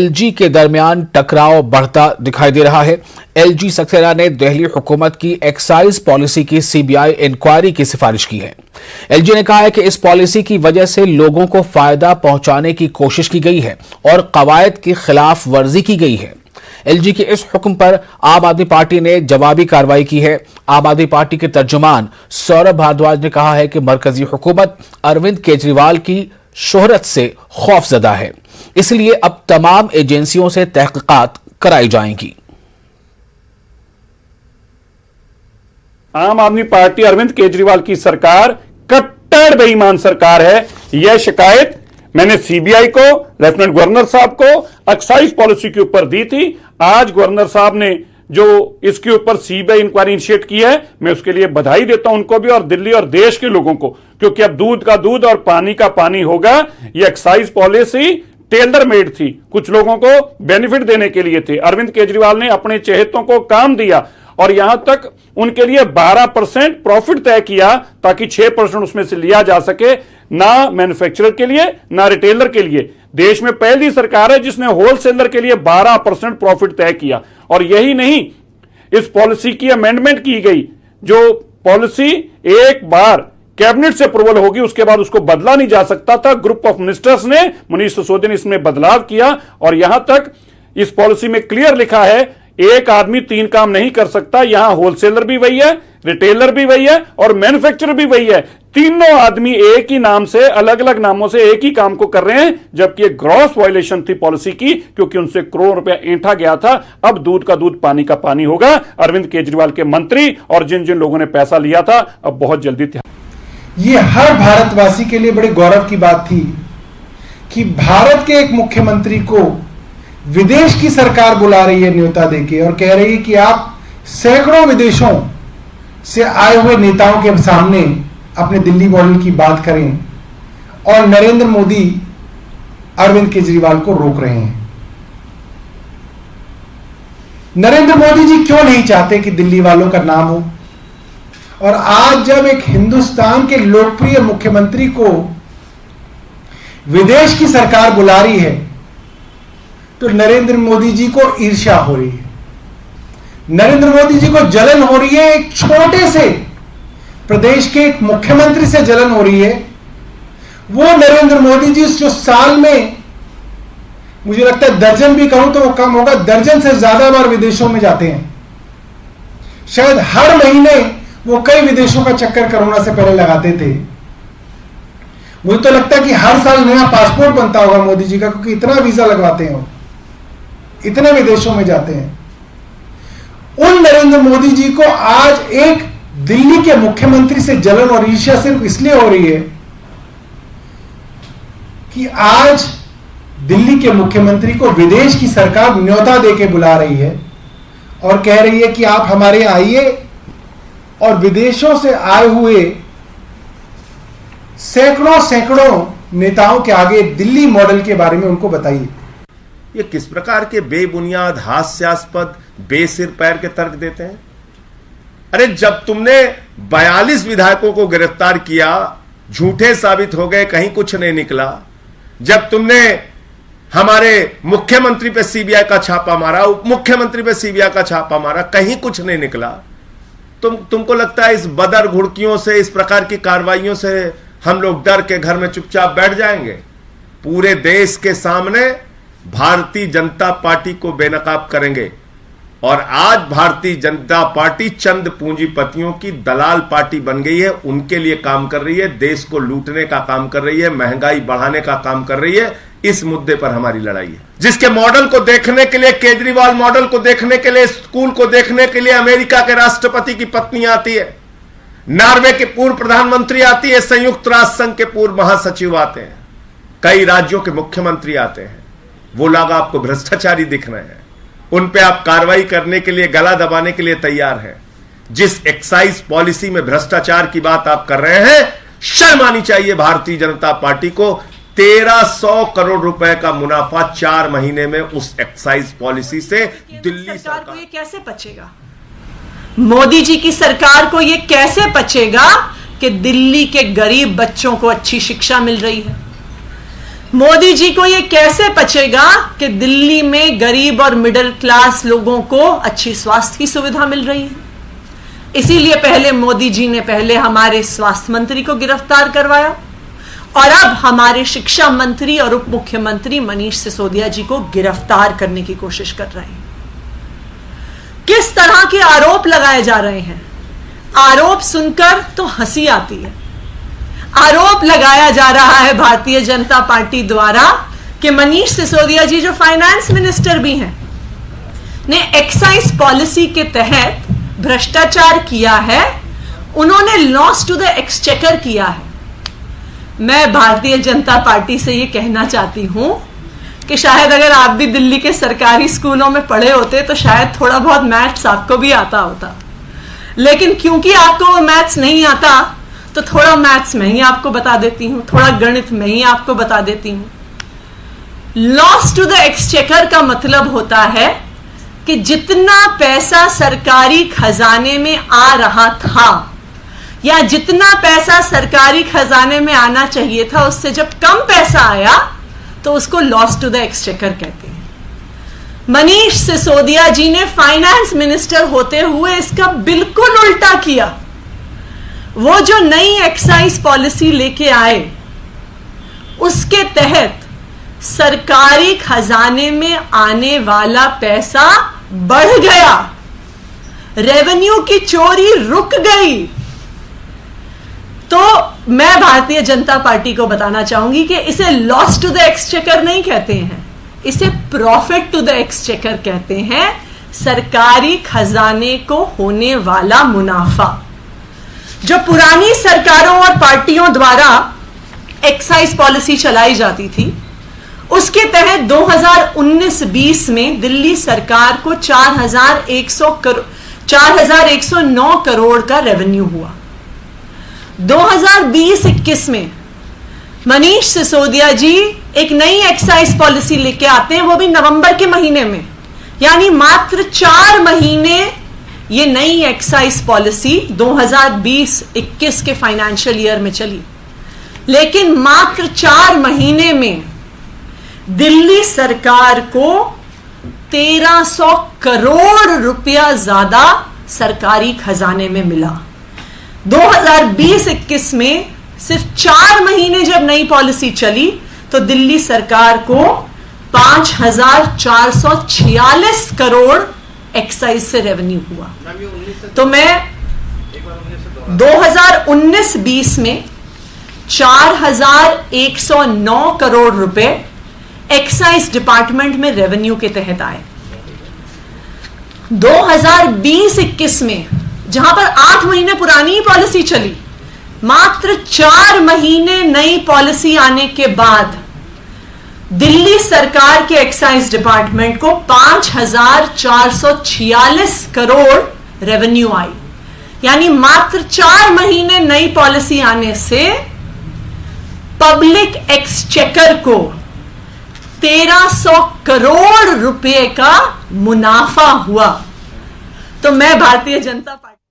LG के दरमियान टकराव बढ़ता दिखाई दे रहा है। एलजी सक्सेना ने दिल्ली हुकूमत की एक्साइज पॉलिसी की सीबीआई इंक्वायरी की सिफारिश की है। एलजी ने कहा है कि इस पॉलिसी की वजह से लोगों को फायदा पहुंचाने की कोशिश की गई है और कवायद की खिलाफ वर्जी की गई है। एलजी के इस हुक्म पर आम आदमी पार्टी ने जवाबी कार्रवाई की है। आम आदमी पार्टी के तर्जुमान सौरभ भारद्वाज ने कहा है कि मरकजी हुकूमत अरविंद केजरीवाल की शोहरत से खौफजदा है, इसलिए अब तमाम एजेंसियों से तहकीकात कराई जाएंगी। आम आदमी पार्टी अरविंद केजरीवाल की सरकार कट्टर बेईमान सरकार है। यह शिकायत मैंने सीबीआई को, लेफ्टिनेंट गवर्नर साहब को एक्साइज पॉलिसी के ऊपर दी थी। आज गवर्नर साहब ने जो इसके ऊपर सीबीआई इंक्वायरी इनिशिएट की है, मैं उसके लिए बधाई देता हूं उनको भी और दिल्ली और देश के लोगों को, क्योंकि अब दूध का दूध और पानी का पानी होगा। ये एक्साइज पॉलिसी टेलर मेड थी, कुछ लोगों को बेनिफिट देने के लिए थे। अरविंद केजरीवाल ने अपने चहेतों को काम दिया और यहां तक उनके लिए 12% प्रॉफिट तय किया ताकि 6% उसमें से लिया जा सके, ना मैन्युफैक्चरर के लिए ना रिटेलर के लिए। देश में पहली सरकार है जिसने होलसेलर के लिए 12% प्रॉफिट तय किया। और यही नहीं, इस पॉलिसी की अमेंडमेंट की गई। जो पॉलिसी एक बार कैबिनेट से अप्रूवल होगी उसके बाद उसको बदला नहीं जा सकता था। ग्रुप ऑफ मिनिस्टर्स ने, मनीष सिसोदिया ने इसमें बदलाव किया और यहां तक इस पॉलिसी में क्लियर लिखा है एक आदमी 3 काम नहीं कर सकता। यहां होलसेलर भी वही है, रिटेलर भी वही है और मैन्युफैक्चरर भी वही है। तीनों आदमी एक ही नाम से, अलग अलग नामों से एक ही काम को कर रहे हैं, जबकि एक ग्रॉस वायलेशन थी पॉलिसी की, क्योंकि उनसे करोड़ रुपया ऐंठा गया था। अब दूध का दूध पानी का पानी होगा। अरविंद केजरीवाल के मंत्री और जिन जिन लोगों ने पैसा लिया था अब बहुत जल्दी था। ये हर भारतवासी के लिए बड़े गौरव की बात थी कि भारत के एक मुख्यमंत्री को विदेश की सरकार बुला रही है न्योता देके और कह रही है कि आप सैकड़ों विदेशों से आए हुए नेताओं के सामने अपने दिल्ली मॉडल की बात करें, और नरेंद्र मोदी अरविंद केजरीवाल को रोक रहे हैं। नरेंद्र मोदी जी क्यों नहीं चाहते कि दिल्ली वालों का नाम हो? और आज जब एक हिंदुस्तान के लोकप्रिय मुख्यमंत्री को विदेश की सरकार बुला रही है तो नरेंद्र मोदी जी को ईर्ष्या हो रही है, नरेंद्र मोदी जी को जलन हो रही है। एक छोटे से प्रदेश के एक मुख्यमंत्री से जलन हो रही है। वो नरेंद्र मोदी जी जो साल में, मुझे लगता है दर्जन भी कहूं तो वो कम होगा, दर्जन से ज्यादा बार विदेशों में जाते हैं। शायद हर महीने वो कई विदेशों का चक्कर कोरोना से पहले लगाते थे। मुझे तो लगता है कि हर साल नया पासपोर्ट बनता होगा मोदी जी का, क्योंकि इतना वीजा लगवाते हैं वो, इतने विदेशों में जाते हैं। उन नरेंद्र मोदी जी को आज एक दिल्ली के मुख्यमंत्री से जलन और ईर्ष्या सिर्फ इसलिए हो रही है कि आज दिल्ली के मुख्यमंत्री को विदेश की सरकार न्योता देके बुला रही है और कह रही है कि आप हमारे यहां आइए और विदेशों से आए हुए सैकड़ों नेताओं के आगे दिल्ली मॉडल के बारे में उनको बताइए। ये किस प्रकार के बेबुनियाद, हास्यास्पद, बेसिर पैर के तर्क देते हैं? अरे जब तुमने 42 विधायकों को गिरफ्तार किया, झूठे साबित हो गए, कहीं कुछ नहीं निकला। जब तुमने हमारे मुख्यमंत्री पे सीबीआई का छापा मारा, उप मुख्यमंत्री पे सीबीआई का छापा मारा, कहीं कुछ नहीं निकला। तुमको लगता है इस बदर घुड़कियों से, इस प्रकार की कार्रवाइयों से हम लोग डर के घर में चुपचाप बैठ जाएंगे? पूरे देश के सामने भारतीय जनता पार्टी को बेनकाब करेंगे। और आज भारतीय जनता पार्टी चंद पूंजीपतियों की दलाल पार्टी बन गई है, उनके लिए काम कर रही है, देश को लूटने का काम कर रही है, महंगाई बढ़ाने का काम कर रही है। इस मुद्दे पर हमारी लड़ाई है। जिसके मॉडल को देखने के लिए, केजरीवाल मॉडल को देखने के लिए, स्कूल को देखने के लिए अमेरिका के राष्ट्रपति की पत्नी आती है, नॉर्वे के पूर्व प्रधानमंत्री आती है, संयुक्त राष्ट्र संघ के पूर्व महासचिव आते हैं, कई राज्यों के मुख्यमंत्री आते हैं। वो लोग आपको भ्रष्टाचारी दिख रहे हैं, उन पे आप कार्रवाई करने के लिए, गला दबाने के लिए तैयार हैं। जिस एक्साइज पॉलिसी में भ्रष्टाचार की बात आप कर रहे हैं, शर्म आनी चाहिए भारतीय जनता पार्टी को। 1300 करोड़ रुपए का मुनाफा 4 महीने में उस एक्साइज पॉलिसी से दिल्ली सरकार को ये कैसे पचेगा? मोदी जी की सरकार को ये कैसे पचेगा कि दिल्ली के गरीब बच्चों को अच्छी शिक्षा मिल रही है, मोदी जी को यह कैसे पचेगा कि दिल्ली में गरीब और मिडिल क्लास लोगों को अच्छी स्वास्थ्य की सुविधा मिल रही है। इसीलिए पहले मोदी जी ने पहले हमारे स्वास्थ्य मंत्री को गिरफ्तार करवाया और अब हमारे शिक्षा मंत्री और उप मुख्यमंत्री मनीष सिसोदिया जी को गिरफ्तार करने की कोशिश कर रहे हैं। किस तरह के आरोप लगाए जा रहे हैं? आरोप सुनकर तो हंसी आती है। आरोप लगाया जा रहा है भारतीय जनता पार्टी द्वारा कि मनीष सिसोदिया जी, जो फाइनेंस मिनिस्टर भी हैं, ने एक्साइज पॉलिसी के तहत भ्रष्टाचार किया है। उन्होंने लॉस टू द एक्सचेकर किया है। मैं भारतीय जनता पार्टी से यह कहना चाहती हूं कि शायद अगर आप भी दिल्ली के सरकारी स्कूलों में पढ़े होते तो शायद थोड़ा बहुत मैथ्स आपको भी आता होता, लेकिन क्योंकि आपको वो मैथ्स नहीं आता तो थोड़ा मैथ्स मैं ही आपको बता देती हूं, थोड़ा गणित मैं ही आपको बता देती हूं। लॉस टू द एक्सचेकर का मतलब होता है कि जितना पैसा सरकारी खजाने में आ रहा था या जितना पैसा सरकारी खजाने में आना चाहिए था, उससे जब कम पैसा आया तो उसको लॉस टू द एक्सचेकर कहते हैं। मनीष सिसोदिया जी ने फाइनेंस मिनिस्टर होते हुए इसका बिल्कुल उल्टा किया। वो जो नई एक्साइज पॉलिसी लेके आए उसके तहत सरकारी खजाने में आने वाला पैसा बढ़ गया, रेवेन्यू की चोरी रुक गई। तो मैं भारतीय जनता पार्टी को बताना चाहूंगी कि इसे लॉस टू द एक्सचेकर नहीं कहते हैं, इसे प्रॉफिट टू द एक्सचेकर कहते हैं। सरकारी खजाने को होने वाला मुनाफा जो पुरानी सरकारों और पार्टियों द्वारा एक्साइज पॉलिसी चलाई जाती थी, उसके तहत 2019-20 में दिल्ली सरकार को 4,109 करोड़ का रेवेन्यू हुआ। 2020-21 में मनीष सिसोदिया जी एक नई एक्साइज पॉलिसी लेके आते हैं, वो भी नवंबर के महीने में, यानी मात्र 4 महीने ये नई एक्साइज पॉलिसी 2020-21 के फाइनेंशियल ईयर में चली, लेकिन मात्र 4 महीने में दिल्ली सरकार को 1300 करोड़ रुपया ज्यादा सरकारी खजाने में मिला। 2020-21 में सिर्फ 4 महीने जब नई पॉलिसी चली तो दिल्ली सरकार को 5,446 करोड़ एक्साइज से रेवेन्यू हुआ। तो मैं 2019-20 में 4,109 करोड़ रुपए एक्साइज डिपार्टमेंट में रेवेन्यू के तहत आए। 2020-21 में जहां पर 8 महीने पुरानी पॉलिसी चली, मात्र 4 महीने नई पॉलिसी आने के बाद दिल्ली सरकार के एक्साइज डिपार्टमेंट को 5,446 करोड़ रेवेन्यू आई। यानी मात्र 4 महीने नई पॉलिसी आने से पब्लिक एक्सचेकर को 1300 करोड़ रुपए का मुनाफा हुआ। तो मैं भारतीय जनता पार्टी